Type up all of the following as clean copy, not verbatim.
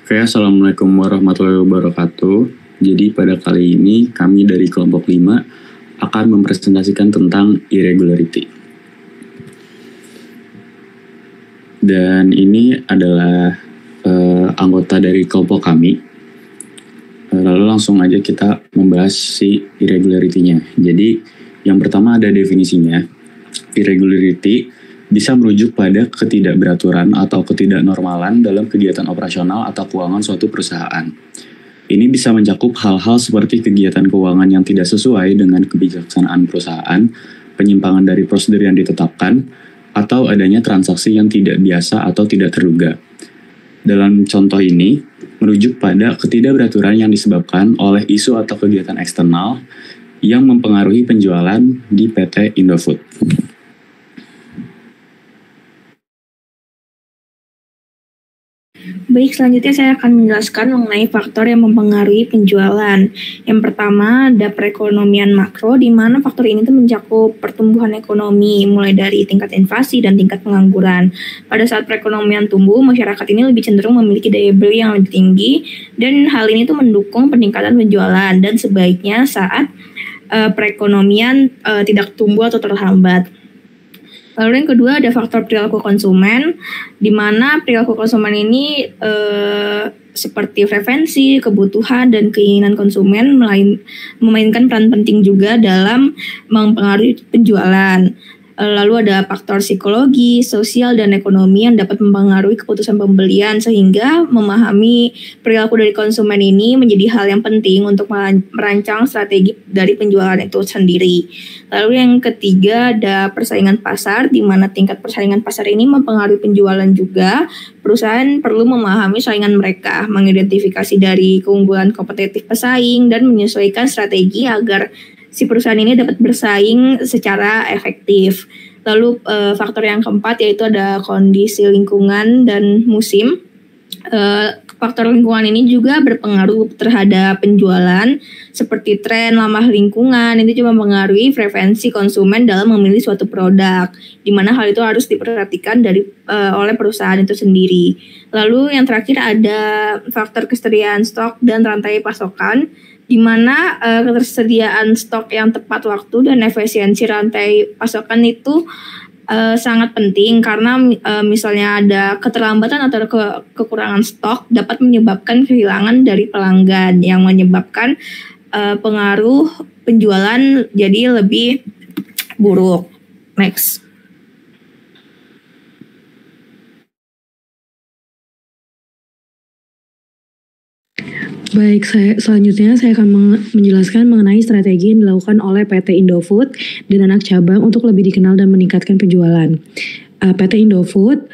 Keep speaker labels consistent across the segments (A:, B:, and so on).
A: Oke, Assalamualaikum warahmatullahi wabarakatuh. Jadi pada kali ini kami dari kelompok 5 akan mempresentasikan tentang irregularity. Dan ini adalah anggota dari kelompok kami. Lalu langsung aja kita membahas si irregularity-nya. Jadi yang pertama ada definisinya. Irregularity bisa merujuk pada ketidakberaturan atau ketidaknormalan dalam kegiatan operasional atau keuangan suatu perusahaan. Ini bisa mencakup hal-hal seperti kegiatan keuangan yang tidak sesuai dengan kebijaksanaan perusahaan, penyimpangan dari prosedur yang ditetapkan, atau adanya transaksi yang tidak biasa atau tidak terduga. Dalam contoh ini, merujuk pada ketidakberaturan yang disebabkan oleh isu atau kegiatan eksternal yang mempengaruhi penjualan di PT Indofood.
B: Baik, selanjutnya saya akan menjelaskan mengenai faktor yang mempengaruhi penjualan. Yang pertama ada perekonomian makro, di mana faktor ini tuh mencakup pertumbuhan ekonomi, mulai dari tingkat inflasi dan tingkat pengangguran. Pada saat perekonomian tumbuh, masyarakat ini lebih cenderung memiliki daya beli yang lebih tinggi, dan hal ini tuh mendukung peningkatan penjualan, dan sebaiknya saat perekonomian tidak tumbuh atau terhambat. Lalu yang kedua ada faktor perilaku konsumen, di mana perilaku konsumen ini seperti preferensi, kebutuhan, dan keinginan konsumen memainkan peran penting juga dalam mempengaruhi penjualan. Lalu ada faktor psikologi, sosial, dan ekonomi yang dapat mempengaruhi keputusan pembelian, sehingga memahami perilaku dari konsumen ini menjadi hal yang penting untuk merancang strategi dari penjualan itu sendiri. Lalu yang ketiga ada persaingan pasar, di mana tingkat persaingan pasar ini mempengaruhi penjualan juga. Perusahaan perlu memahami saingan mereka, mengidentifikasi dari keunggulan kompetitif pesaing, dan menyesuaikan strategi agar si perusahaan ini dapat bersaing secara efektif. Lalu faktor yang keempat yaitu ada kondisi lingkungan dan musim. Faktor lingkungan ini juga berpengaruh terhadap penjualan, seperti tren ramah lingkungan itu juga mempengaruhi preferensi konsumen dalam memilih suatu produk, di mana hal itu harus diperhatikan oleh perusahaan itu sendiri. Lalu yang terakhir ada faktor kesediaan stok dan rantai pasokan, di mana ketersediaan stok yang tepat waktu dan efisiensi rantai pasokan itu sangat penting, karena misalnya ada keterlambatan atau kekurangan stok dapat menyebabkan kehilangan dari pelanggan yang menyebabkan pengaruh penjualan jadi lebih buruk. Next.
C: Baik, selanjutnya saya akan menjelaskan mengenai strategi yang dilakukan oleh PT Indofood dan anak cabang untuk lebih dikenal dan meningkatkan penjualan. PT Indofood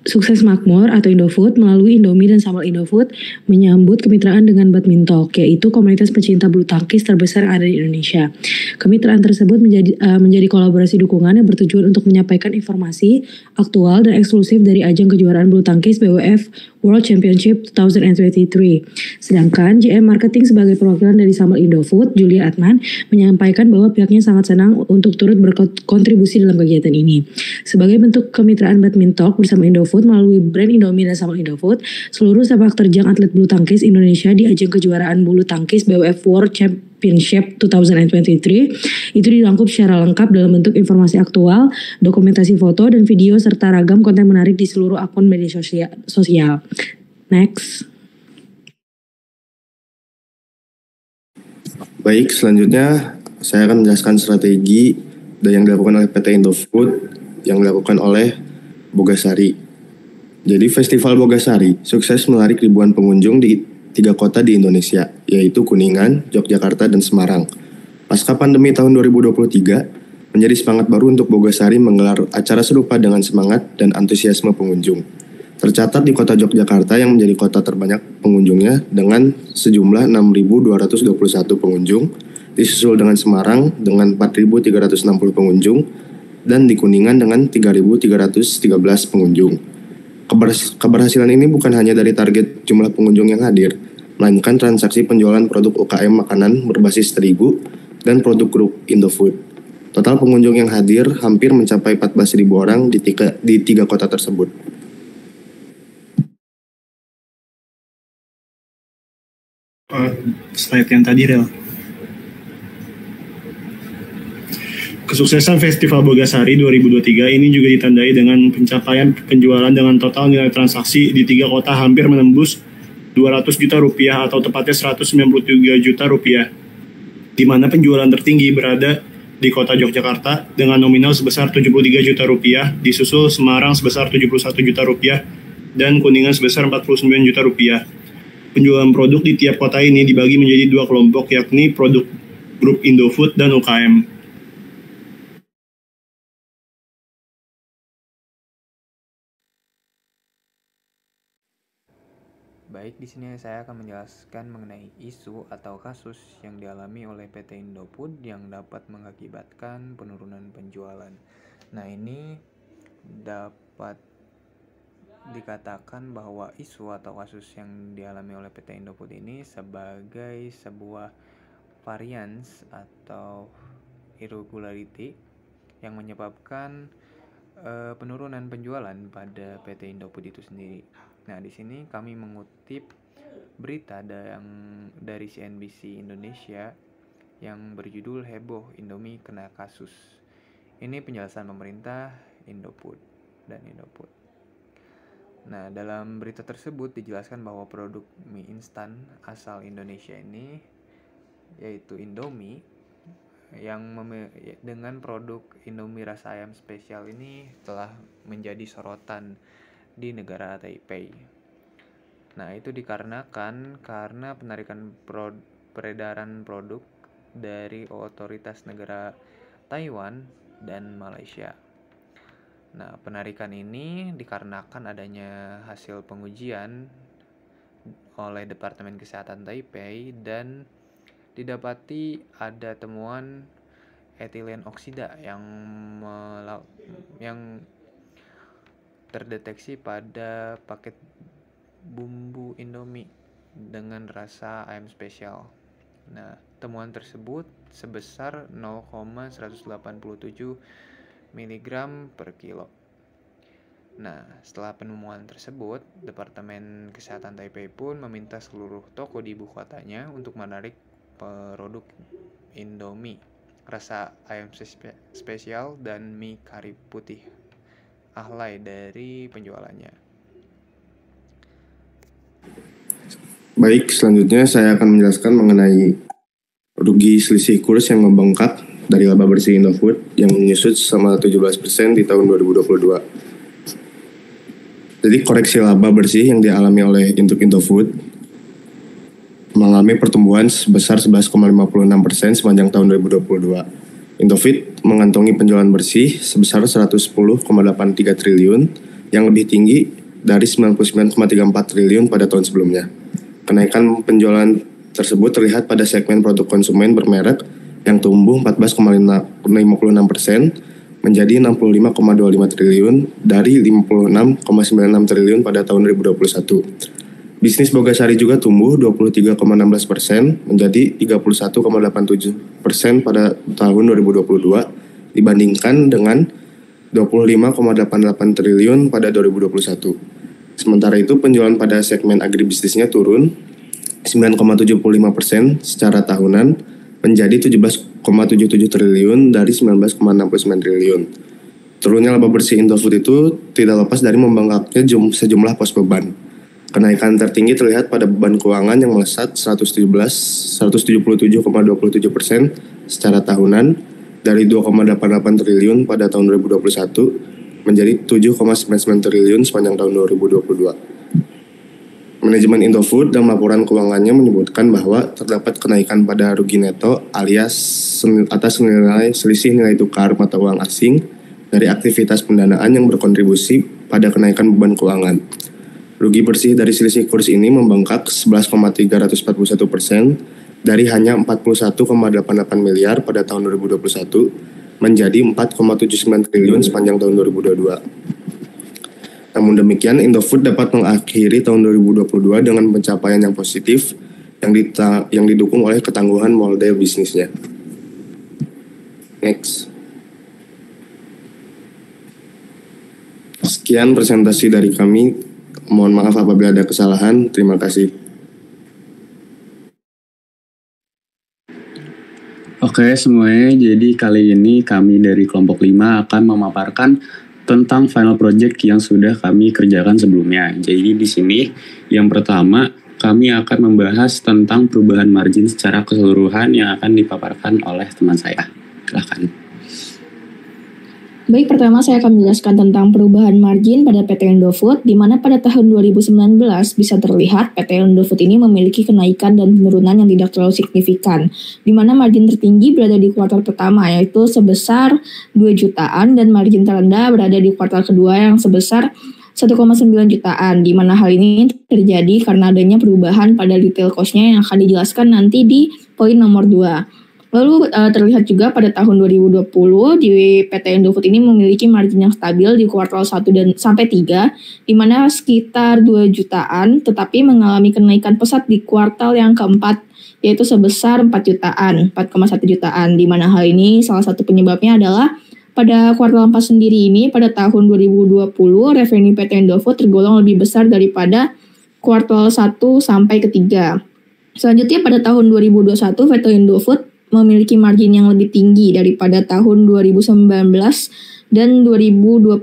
C: sukses makmur atau Indofood melalui Indomie dan Sambal Indofood menyambut kemitraan dengan Badminton, yaitu komunitas pecinta bulu tangkis terbesar yang ada di Indonesia. Kemitraan tersebut menjadi kolaborasi dukungan yang bertujuan untuk menyampaikan informasi aktual dan eksklusif dari ajang kejuaraan bulu tangkis BWF World Championship 2023. Sedangkan GM Marketing sebagai perwakilan dari Sambal Indofood, Julia Atman, menyampaikan bahwa pihaknya sangat senang untuk turut berkontribusi dalam kegiatan ini. Sebagai bentuk kemitraan Badminton bersama Indofood melalui brand Indomie dan Sambal Indofood, seluruh sepak terjang atlet bulu tangkis Indonesia di ajang kejuaraan bulu tangkis BWF World Championship 2023 itu dirangkup secara lengkap dalam bentuk informasi aktual, dokumentasi foto dan video, serta ragam konten menarik di seluruh akun media sosial. Next.
D: Baik, selanjutnya saya akan menjelaskan strategi yang dilakukan oleh PT Indofood yang dilakukan oleh Bogasari. Jadi Festival Bogasari sukses menarik ribuan pengunjung di 3 kota di Indonesia, yaitu Kuningan, Yogyakarta, dan Semarang. Pasca pandemi tahun 2023, menjadi semangat baru untuk Bogasari menggelar acara serupa dengan semangat dan antusiasme pengunjung. Tercatat di kota Yogyakarta yang menjadi kota terbanyak pengunjungnya dengan sejumlah 6.221 pengunjung, disusul dengan Semarang dengan 4.360 pengunjung, dan di Kuningan dengan 3.313 pengunjung. Keberhasilan ini bukan hanya dari target jumlah pengunjung yang hadir, melainkan transaksi penjualan produk UKM makanan berbasis terigu dan produk grup Indofood. Total pengunjung yang hadir hampir mencapai 14.000 orang di 3 kota tersebut.
E: slide yang tadi, Rel. Kesuksesan Festival Bogasari 2023 ini juga ditandai dengan pencapaian penjualan dengan total nilai transaksi di 3 kota hampir menembus 200 juta rupiah atau tepatnya 193 juta rupiah, di mana penjualan tertinggi berada di kota Yogyakarta dengan nominal sebesar 73 juta rupiah, disusul Semarang sebesar 71 juta rupiah, dan Kuningan sebesar 49 juta rupiah. Penjualan produk di tiap kota ini dibagi menjadi 2 kelompok, yakni produk grup Indofood dan UKM.
F: Baik, di sini saya akan menjelaskan mengenai isu atau kasus yang dialami oleh PT Indofood yang dapat mengakibatkan penurunan penjualan. Nah, ini dapat dikatakan bahwa isu atau kasus yang dialami oleh PT Indofood ini sebagai sebuah variance atau irregularity yang menyebabkan penurunan penjualan pada PT Indofood itu sendiri. Nah, di sini kami mengutip berita dari CNBC Indonesia yang berjudul Heboh Indomie Kena Kasus. Ini penjelasan pemerintah Indofood dan Indofood. Nah, dalam berita tersebut dijelaskan bahwa produk mie instan asal Indonesia ini, yaitu Indomie, yang dengan produk Indomie rasa ayam spesial ini telah menjadi sorotan di negara Taipei. Nah, itu dikarenakan karena penarikan peredaran produk dari otoritas negara Taiwan dan Malaysia. Nah, penarikan ini dikarenakan adanya hasil pengujian oleh Departemen Kesehatan Taipei dan didapati ada temuan etilen oksida yang terdeteksi pada paket bumbu Indomie dengan rasa ayam spesial. Nah, temuan tersebut sebesar 0,187 mg per kilo. Nah, setelah penemuan tersebut, Departemen Kesehatan Taipei pun meminta seluruh toko di ibu kotanya untuk menarik produk Indomie rasa ayam spesial dan mie kari putih Ahlai dari penjualannya.
D: Baik, selanjutnya saya akan menjelaskan mengenai rugi selisih kurs yang membengkak dari laba bersih Indofood yang menyusut selama 17% di tahun 2022. Jadi koreksi laba bersih yang dialami oleh Indofood mengalami pertumbuhan sebesar 11,56% sepanjang tahun 2022. Indofood mengantongi penjualan bersih sebesar 110,83 triliun yang lebih tinggi dari 99,34 triliun pada tahun sebelumnya. Kenaikan penjualan tersebut terlihat pada segmen produk konsumen bermerek yang tumbuh 14,56% menjadi 65,25 triliun dari 56,96 triliun pada tahun 2021. Bisnis Bogasari juga tumbuh 23,16% menjadi 31,87% pada tahun 2022 dibandingkan dengan 25,88 triliun pada 2021. Sementara itu penjualan pada segmen agribisnisnya turun 9,75% secara tahunan menjadi 17,77 triliun dari 19,69 triliun. Turunnya laba bersih Indofood itu tidak lepas dari membengkaknya sejumlah pos beban. Kenaikan tertinggi terlihat pada beban keuangan yang melesat 177,27% secara tahunan dari 2,88 triliun pada tahun 2021 menjadi 7,99 triliun sepanjang tahun 2022. Manajemen Indofood dalam laporan keuangannya menyebutkan bahwa terdapat kenaikan pada rugi neto alias atas selisih nilai tukar mata uang asing dari aktivitas pendanaan yang berkontribusi pada kenaikan beban keuangan. Rugi bersih dari selisih kurs ini membengkak 11,341% dari hanya 41,88 miliar pada tahun 2021 menjadi 4,79 triliun sepanjang tahun 2022. Namun demikian, Indofood dapat mengakhiri tahun 2022 dengan pencapaian yang positif yang didukung oleh ketangguhan model bisnisnya. Next. Sekian presentasi dari kami. Mohon maaf apabila ada kesalahan. Terima kasih.
A: Oke semuanya, jadi kali ini kami dari kelompok 5 akan memaparkan tentang final project yang sudah kami kerjakan sebelumnya. Jadi di sini yang pertama kami akan membahas tentang perubahan margin secara keseluruhan yang akan dipaparkan oleh teman saya. Silakan.
B: Baik, pertama saya akan menjelaskan tentang perubahan margin pada PT Indofood, di mana pada tahun 2019 bisa terlihat PT Indofood ini memiliki kenaikan dan penurunan yang tidak terlalu signifikan, di mana margin tertinggi berada di kuartal pertama yaitu sebesar 2 jutaan dan margin terendah berada di kuartal kedua yang sebesar 1,9 jutaan, di mana hal ini terjadi karena adanya perubahan pada detail cost-nya yang akan dijelaskan nanti di poin nomor 2. Lalu terlihat juga pada tahun 2020 di PT Indofood ini memiliki margin yang stabil di kuartal 1 dan sampai 3, di mana sekitar 2 jutaan tetapi mengalami kenaikan pesat di kuartal yang keempat yaitu sebesar 4 jutaan, 4,1 jutaan, di mana hal ini salah satu penyebabnya adalah pada kuartal 4 sendiri ini pada tahun 2020 revenue PT Indofood tergolong lebih besar daripada kuartal 1 sampai ke 3. Selanjutnya pada tahun 2021 PT Indofood memiliki margin yang lebih tinggi daripada tahun 2019 dan 2020,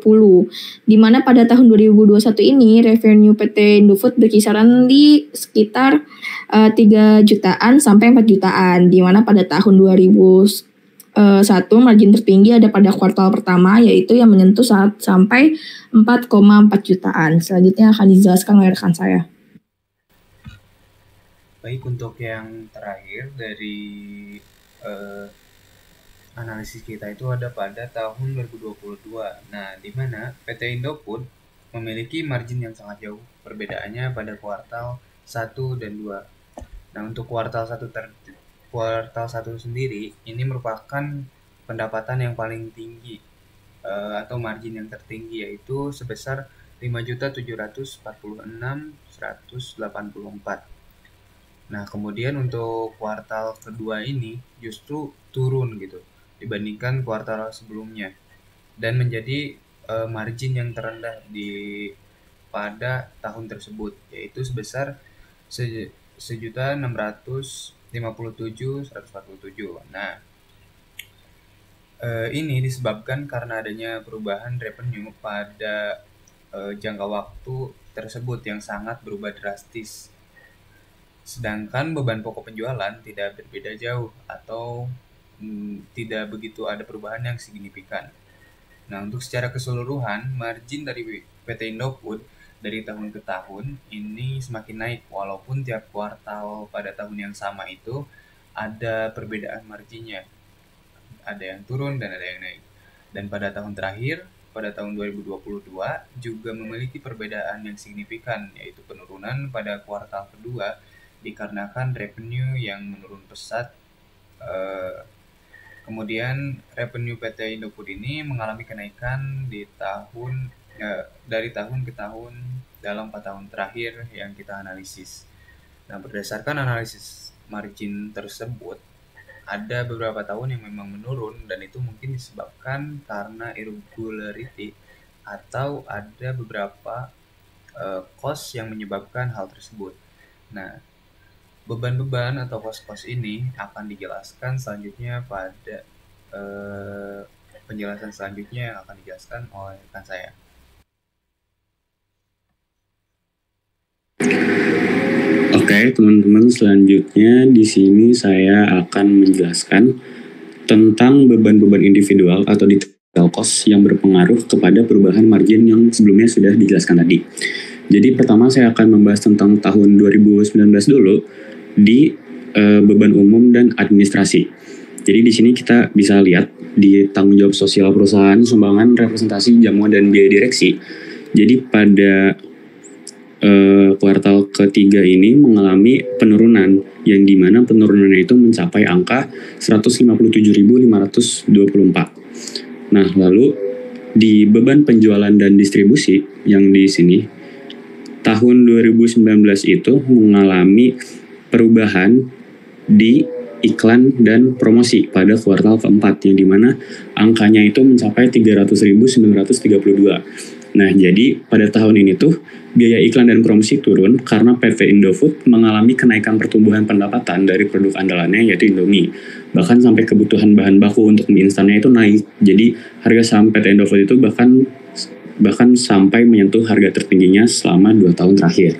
B: di mana pada tahun 2021 ini revenue PT Indofood berkisaran di sekitar 3 jutaan sampai 4 jutaan, di mana pada tahun 2001 margin tertinggi ada pada kuartal pertama yaitu yang menyentuh sampai 4,4 jutaan. Selanjutnya akan dijelaskan oleh rekan saya.
F: Baik, untuk yang terakhir dari analisis kita itu ada pada tahun 2022. Nah, di mana PT Indofood memiliki margin yang sangat jauh perbedaannya pada kuartal 1 dan 2. Nah, untuk kuartal 1 sendiri ini merupakan pendapatan yang paling tinggi atau margin yang tertinggi yaitu sebesar 5.746.184. Nah, kemudian untuk kuartal kedua ini justru turun gitu dibandingkan kuartal sebelumnya dan menjadi margin yang terendah pada tahun tersebut yaitu sebesar 1.657.147. Nah, ini disebabkan karena adanya perubahan revenue pada jangka waktu tersebut yang sangat berubah drastis. Sedangkan beban pokok penjualan tidak berbeda jauh atau tidak begitu ada perubahan yang signifikan. Nah, untuk secara keseluruhan, margin dari PT Indofood dari tahun ke tahun ini semakin naik walaupun tiap kuartal pada tahun yang sama itu ada perbedaan marginnya. Ada yang turun dan ada yang naik. Dan pada tahun terakhir, pada tahun 2022 juga memiliki perbedaan yang signifikan yaitu penurunan pada kuartal kedua dikarenakan revenue yang menurun pesat. Kemudian revenue PT Indofood ini mengalami kenaikan dari tahun ke tahun dalam 4 tahun terakhir yang kita analisis. Nah, berdasarkan analisis margin tersebut, ada beberapa tahun yang memang menurun dan itu mungkin disebabkan karena irregularity atau ada beberapa cost yang menyebabkan hal tersebut. Nah, beban-beban atau kos-kos ini akan dijelaskan selanjutnya pada penjelasan selanjutnya yang akan dijelaskan oleh rekan saya.
A: Oke, teman-teman, selanjutnya di sini saya akan menjelaskan tentang beban-beban individual atau detail cost yang berpengaruh kepada perubahan margin yang sebelumnya sudah dijelaskan tadi. Jadi pertama saya akan membahas tentang tahun 2019 dulu di beban umum dan administrasi. Jadi di sini kita bisa lihat di tanggung jawab sosial perusahaan, sumbangan, representasi, jamuan, dan biaya direksi. Jadi pada kuartal ketiga ini mengalami penurunan yang dimana penurunannya itu mencapai angka 157.524. Nah, lalu di beban penjualan dan distribusi yang di sini tahun 2019 itu mengalami perubahan di iklan dan promosi pada kuartal keempat yang dimana angkanya itu mencapai 300.932. Nah, jadi pada tahun ini tuh biaya iklan dan promosi turun karena PT Indofood mengalami kenaikan pertumbuhan pendapatan dari produk andalannya yaitu Indomie. Bahkan sampai kebutuhan bahan baku untuk mie instannya itu naik. Jadi harga saham PT Indofood itu bahkan sampai menyentuh harga tertingginya selama 2 tahun terakhir.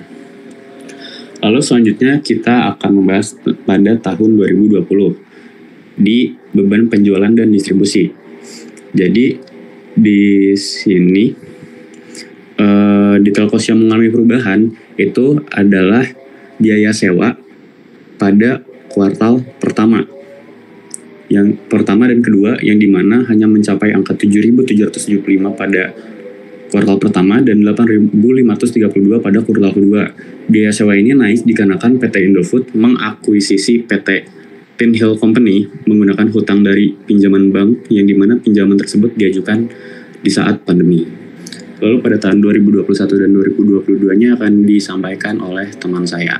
A: Lalu selanjutnya kita akan membahas pada tahun 2020 di beban penjualan dan distribusi. Jadi di sini di Telkos yang mengalami perubahan itu adalah biaya sewa pada kuartal pertama. Yang pertama dan kedua yang dimana hanya mencapai angka 7.775 pada kuartal pertama dan 8.532 pada kuartal kedua. Biaya sewa ini naik dikarenakan PT Indofood mengakuisisi PT Pinhill Company menggunakan hutang dari pinjaman bank yang dimana pinjaman tersebut diajukan di saat pandemi. Lalu pada tahun 2021 dan 2022-nya akan disampaikan oleh teman saya.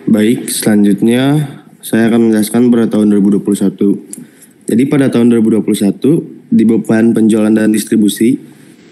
D: Baik, selanjutnya saya akan menjelaskan pada tahun 2021. Jadi pada tahun 2021, di beban penjualan dan distribusi,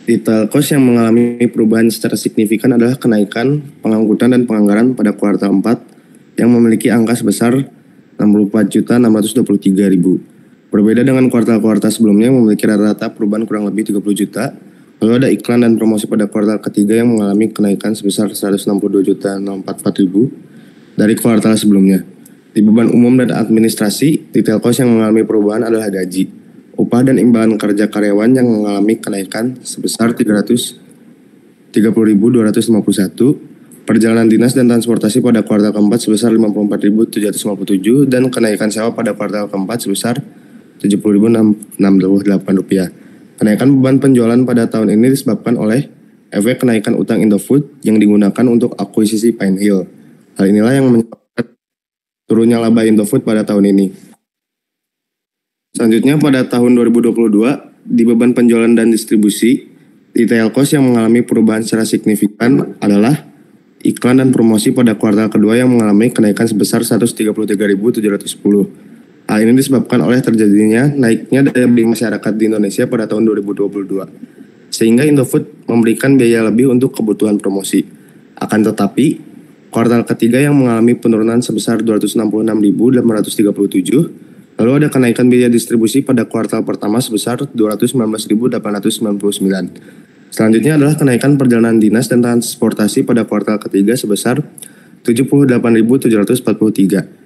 D: di Telkos yang mengalami perubahan secara signifikan adalah kenaikan pengangkutan dan penganggaran pada kuartal 4 yang memiliki angka sebesar 64.623.000. Berbeda dengan kuartal-kuartal sebelumnya yang memiliki rata-rata perubahan kurang lebih 30 juta, lalu ada iklan dan promosi pada kuartal ketiga yang mengalami kenaikan sebesar 162.044.000 dari kuartal sebelumnya. Di beban umum dan administrasi, di Telkos yang mengalami perubahan adalah gaji, upah dan imbalan kerja karyawan yang mengalami kenaikan sebesar 330.251, perjalanan dinas dan transportasi pada kuartal keempat sebesar 54.757 dan kenaikan sewa pada kuartal keempat sebesar Rp70.068. Kenaikan beban penjualan pada tahun ini disebabkan oleh efek kenaikan utang Indofood yang digunakan untuk akuisisi Pinhill. Hal inilah yang menyebabkan turunnya laba Indofood pada tahun ini. Selanjutnya pada tahun 2022, di beban penjualan dan distribusi, di Telkos yang mengalami perubahan secara signifikan adalah iklan dan promosi pada kuartal kedua yang mengalami kenaikan sebesar 133.710. Hal ini disebabkan oleh terjadinya naiknya daya beli masyarakat di Indonesia pada tahun 2022, sehingga Indofood memberikan biaya lebih untuk kebutuhan promosi. Akan tetapi, kuartal ketiga yang mengalami penurunan sebesar 266.837, lalu ada kenaikan biaya distribusi pada kuartal pertama sebesar 219.899. Selanjutnya adalah kenaikan perjalanan dinas dan transportasi pada kuartal ketiga sebesar 78.743.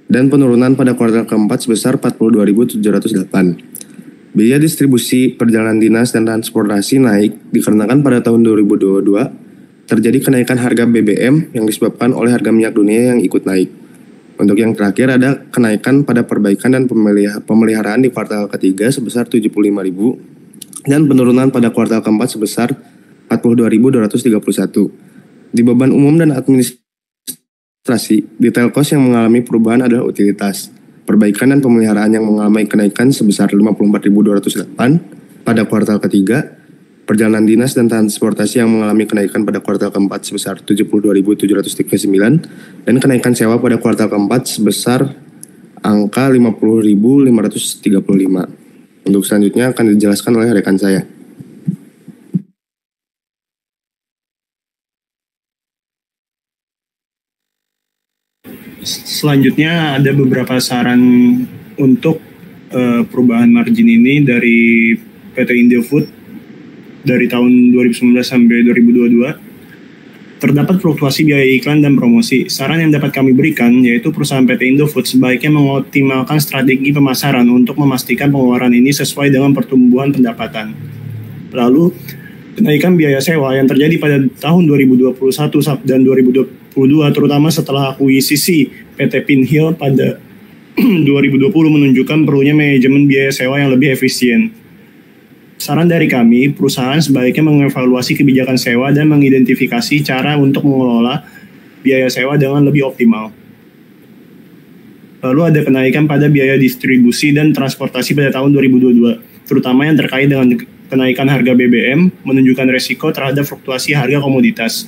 D: Dan penurunan pada kuartal keempat sebesar 42.708. Biaya distribusi perjalanan dinas dan transportasi naik dikarenakan pada tahun 2022 terjadi kenaikan harga BBM yang disebabkan oleh harga minyak dunia yang ikut naik. Untuk yang terakhir ada kenaikan pada perbaikan dan pemeliharaan di kuartal ketiga sebesar 75.000 dan penurunan pada kuartal keempat sebesar 42.231. Di beban umum dan administrasi, di Telkos yang mengalami perubahan adalah utilitas, perbaikan dan pemeliharaan yang mengalami kenaikan sebesar 54.208 pada kuartal ketiga, perjalanan dinas dan transportasi yang mengalami kenaikan pada kuartal keempat sebesar 72.739 dan kenaikan sewa pada kuartal keempat sebesar angka 50.535. Untuk selanjutnya akan dijelaskan oleh rekan saya.
E: Selanjutnya ada beberapa saran untuk perubahan margin ini dari PT Indofood dari tahun 2019 sampai 2022. Terdapat fluktuasi biaya iklan dan promosi. Saran yang dapat kami berikan yaitu perusahaan PT Indofood sebaiknya mengoptimalkan strategi pemasaran untuk memastikan pengeluaran ini sesuai dengan pertumbuhan pendapatan. Lalu, kenaikan biaya sewa yang terjadi pada tahun 2021 dan 2022 terutama setelah akuisisi PT Pinhill pada 2020 menunjukkan perlunya manajemen biaya sewa yang lebih efisien. Saran dari kami, perusahaan sebaiknya mengevaluasi kebijakan sewa dan mengidentifikasi cara untuk mengelola biaya sewa dengan lebih optimal. Lalu ada kenaikan pada biaya distribusi dan transportasi pada tahun 2022, terutama yang terkait dengan kenaikan harga BBM, menunjukkan resiko terhadap fluktuasi harga komoditas.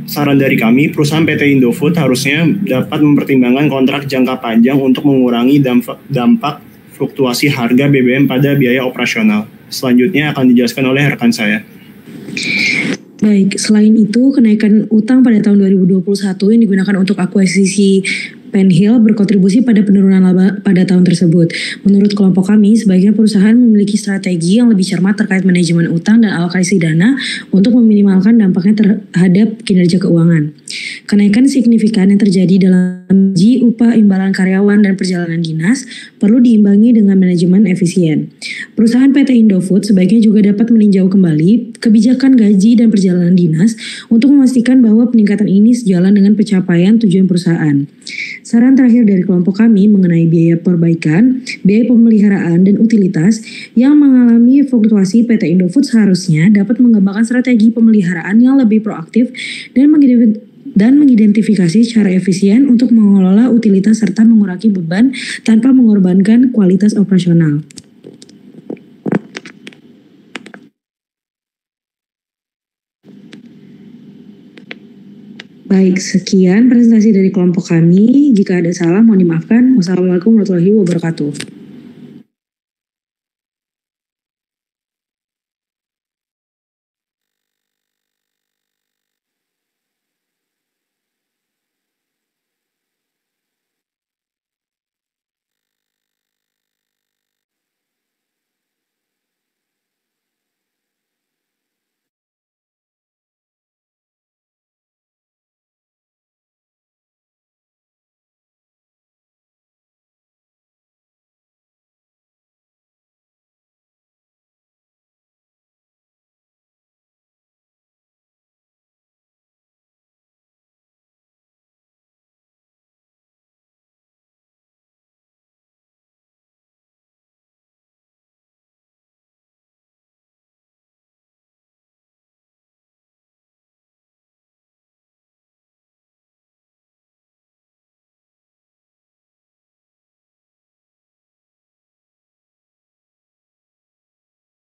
E: Saran dari kami, perusahaan PT Indofood harusnya dapat mempertimbangkan kontrak jangka panjang untuk mengurangi dampak fluktuasi harga BBM pada biaya operasional. Selanjutnya akan dijelaskan oleh rekan saya.
C: Baik, selain itu kenaikan utang pada tahun 2021 yang digunakan untuk akuisisi Penhill berkontribusi pada penurunan laba pada tahun tersebut. Menurut kelompok kami, sebaiknya perusahaan memiliki strategi yang lebih cermat terkait manajemen utang dan alokasi dana untuk meminimalkan dampaknya terhadap kinerja keuangan. Kenaikan signifikan yang terjadi dalam gaji, upah, imbalan karyawan, dan perjalanan dinas perlu diimbangi dengan manajemen efisien. Perusahaan PT Indofood sebaiknya juga dapat meninjau kembali kebijakan gaji dan perjalanan dinas untuk memastikan bahwa peningkatan ini sejalan dengan pencapaian tujuan perusahaan. Saran terakhir dari kelompok kami mengenai biaya perbaikan, biaya pemeliharaan, dan utilitas yang mengalami fluktuasi PT Indofood seharusnya dapat mengembangkan strategi pemeliharaan yang lebih proaktif dan mengidentifikasi cara efisien untuk mengelola utilitas serta mengurangi beban tanpa mengorbankan kualitas operasional. Baik, sekian presentasi dari kelompok kami. Jika ada salah, mohon dimaafkan. Wassalamualaikum warahmatullahi wabarakatuh.